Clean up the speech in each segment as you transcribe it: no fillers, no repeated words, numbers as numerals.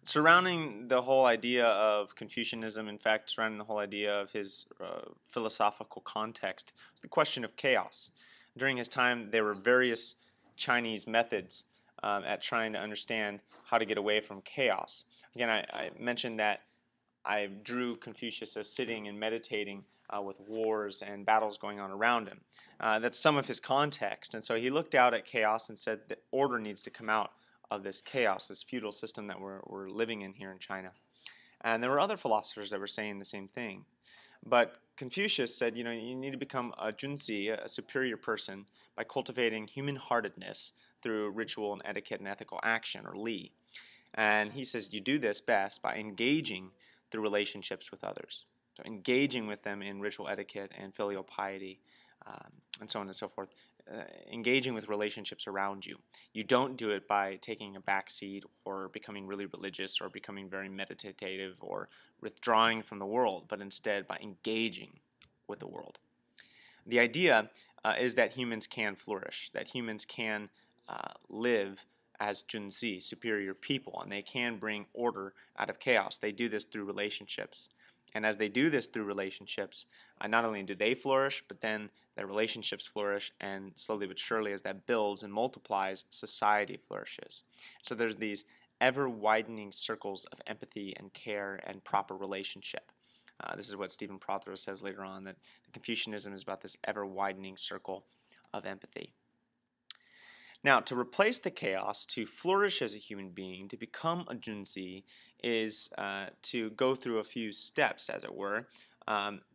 surrounding the whole idea of Confucianism, in fact, surrounding the whole idea of his philosophical context, was the question of chaos. During his time, there were various Chinese methods at trying to understand how to get away from chaos. Again, I mentioned that I drew Confucius as sitting and meditating with wars and battles going on around him. That's some of his context. And so he looked out at chaos and said that order needs to come out of this chaos, this feudal system that we're living in here in China. And there were other philosophers that were saying the same thing. But Confucius said, you need to become a junzi, a superior person, by cultivating human-heartedness through ritual and etiquette and ethical action, or li. And he says you do this best by engaging through relationships with others. So engaging with them in ritual etiquette and filial piety, and so on and so forth. Engaging with relationships around you. You don't do it by taking a back seat or becoming really religious or becoming very meditative or withdrawing from the world, but instead by engaging with the world. The idea is that humans can flourish, that humans can live as junzi, superior people, and they can bring order out of chaos. They do this through relationships. And as they do this through relationships, not only do they flourish, but then their relationships flourish, and slowly but surely as that builds and multiplies, society flourishes. So there's these ever-widening circles of empathy and care and proper relationship. This is what Stephen Prothero says later on, that Confucianism is about this ever-widening circle of empathy. Now, to replace the chaos, to flourish as a human being, to become a junzi, is to go through a few steps, as it were.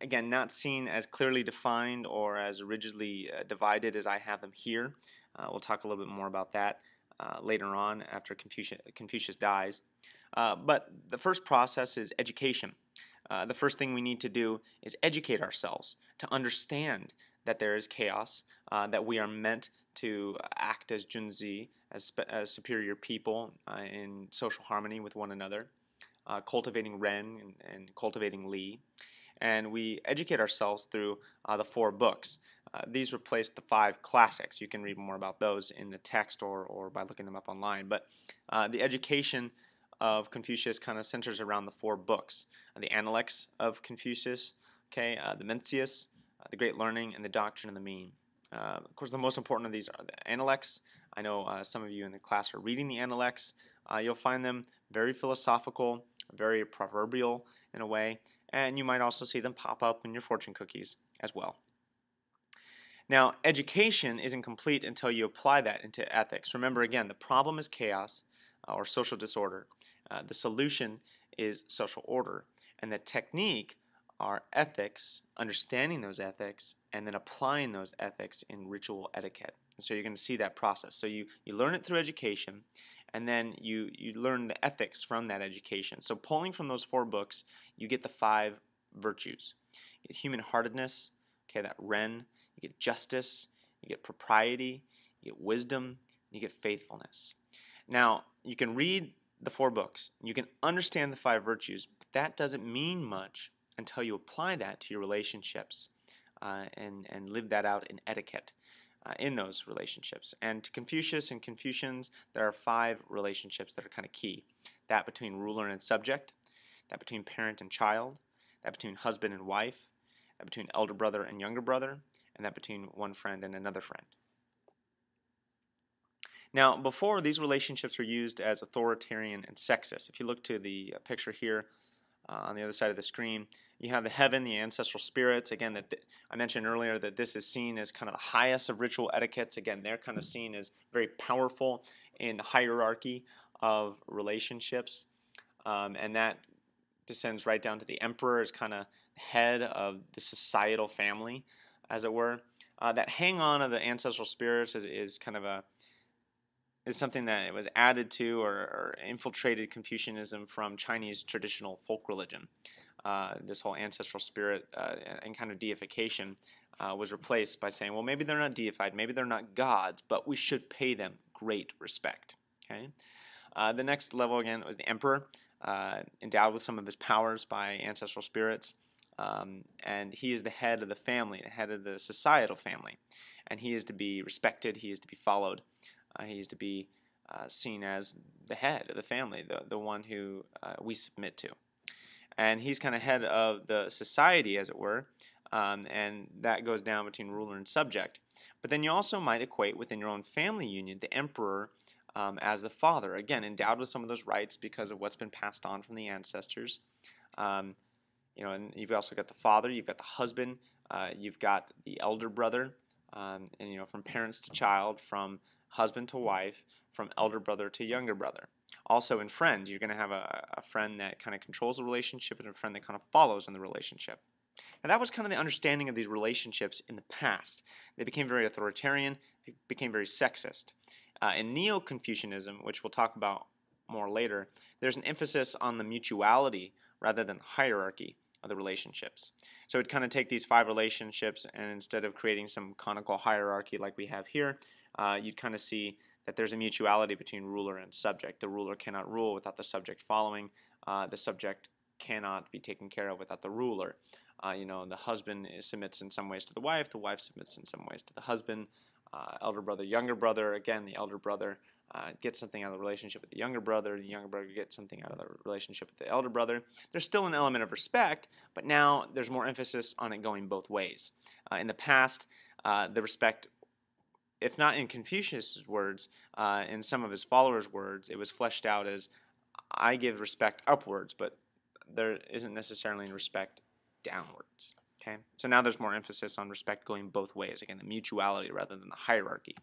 Again, not seen as clearly defined or as rigidly divided as I have them here. We'll talk a little bit more about that later on after Confucius dies. But the first process is education. The first thing we need to do is educate ourselves to understand that there is chaos, that we are meant to act as junzi, as superior people in social harmony with one another, cultivating ren and cultivating li. And we educate ourselves through the 4 books. These replace the 5 classics. You can read more about those in the text or by looking them up online. But the education of Confucius kind of centers around the 4 books. The Analects of Confucius, the Mencius, the Great Learning, and the Doctrine of the Mean. Of course, the most important of these are the Analects. I know some of you in the class are reading the Analects. You'll find them very philosophical, very proverbial in a way, and you might also see them pop up in your fortune cookies as well. Now, education isn't complete until you apply that into ethics. Remember, again, the problem is chaos or social disorder. The solution is social order, and the technique are ethics, understanding those ethics, and then applying those ethics in ritual etiquette. And so you're going to see that process. So you learn it through education, and then you learn the ethics from that education. So pulling from those 4 books, you get the 5 virtues. You get human-heartedness, that ren. You get justice, you get propriety, you get wisdom, you get faithfulness. Now, you can read the 4 books, you can understand the 5 virtues, but that doesn't mean much until you apply that to your relationships and live that out in etiquette in those relationships. And to Confucius and Confucians, there are 5 relationships that are kind of key. That between ruler and subject, that between parent and child, that between husband and wife, that between elder brother and younger brother, and that between one friend and another friend. Now, before, these relationships were used as authoritarian and sexist. If you look to the picture here on the other side of the screen, you have the heaven, the ancestral spirits. Again, I mentioned earlier that this is seen as kind of the highest of ritual etiquettes. Again, they're kind of seen as very powerful in the hierarchy of relationships, and that descends right down to the emperor as kind of head of the societal family, as it were. That hang-on of the ancestral spirits is kind of is something that was added to or infiltrated Confucianism from Chinese traditional folk religion. This whole ancestral spirit and kind of deification was replaced by saying, well, maybe they're not deified, maybe they're not gods, but we should pay them great respect. Okay. The next level, again, was the emperor, endowed with some of his powers by ancestral spirits. And he is the head of the family, the head of the societal family. And he is to be respected, he is to be followed, he is to be seen as the head of the family, the one who we submit to. And he's kind of head of the society, as it were, and that goes down between ruler and subject. But then you also might equate within your own family union the emperor as the father, again, endowed with some of those rights because of what's been passed on from the ancestors. Um, and you've also got the father, you've got the husband, you've got the elder brother, and from parents to child, from husband to wife, from elder brother to younger brother. Also in friends, you're going to have a friend that kind of controls the relationship and a friend that kind of follows in the relationship. And that was kind of the understanding of these relationships in the past. They became very authoritarian, they became very sexist. In Neo-Confucianism, which we'll talk about more later, there's an emphasis on the mutuality rather than hierarchy of the relationships. So it'd kind of take these 5 relationships, and instead of creating some conical hierarchy like we have here, you'd kind of see that there's a mutuality between ruler and subject. The ruler cannot rule without the subject following. The subject cannot be taken care of without the ruler. The husband submits in some ways to the wife submits in some ways to the husband. Elder brother, younger brother, again, the elder brother gets something out of the relationship with the younger brother gets something out of the relationship with the elder brother. There's still an element of respect, but now there's more emphasis on it going both ways. In the past, the respect, if not in Confucius' words, in some of his followers' words, it was fleshed out as, I give respect upwards, but there isn't necessarily respect downwards. Okay, so now there's more emphasis on respect going both ways. Again, the mutuality rather than the hierarchy.